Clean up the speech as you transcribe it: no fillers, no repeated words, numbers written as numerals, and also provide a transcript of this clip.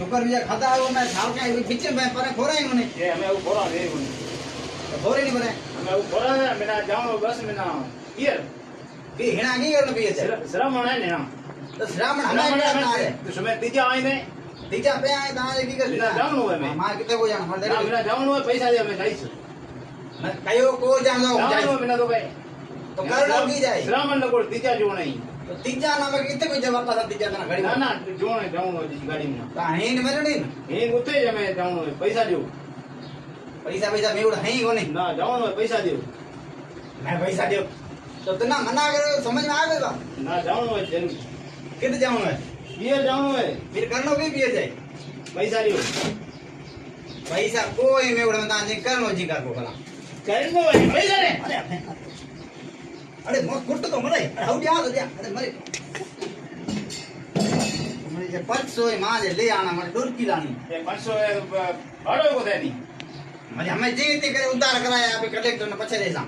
टुकर बीजा खाता है वो मैं छाल के भी पीछे मैं पर खोरा ही उन्हें ये हमें वो खोरा दे उन खोरे नहीं बने हमें वो खोरा है मेरा जाऊं बस में ना ईयर कि हिना की करने पे है श्रावण है ना तो श्रावण हमें क्या ना है तो समय तीजा आई ने तीजा पे आए ताने की कर बिना जाऊं है मैं मां कितने को जाना मर दे बिना जाऊं है पैसा दे हमें जाइस मैं कयो को जान दो जाऊं बिना तो गए तो कर लो की जाए श्रावण को तीजा जो नहीं तो तीजा ना में कितने को जवाब था तीजा ना घड़ी ना ना जो नहीं जाऊं जी गाड़ी में तो हेन मेरे हे उते हमें जाऊं है पैसा दो पैसा पैसा मेवड़ है ही कोनी ना जाऊं है पैसा दो मैं पैसा दो तो तना मना करो समझ में आ गई बात ना जाऊं है जरूर कित जाऊं है ये जाऊं है फिर करनो भी पिए जाए पैसा दो पैसा कोई मेवड़ में ताने करनो जी कर को भला करनो है पैसा रे अरे मत कुट तो मरे हाउ दिया तो दिया अरे मरे मरे जे 500 मां जे ले आना मरे डुरकी लानी ये 500 भाड़ो को देनी मरे हमें जीती करे उधार कराया अभी कलेक्टर ने पछे देसा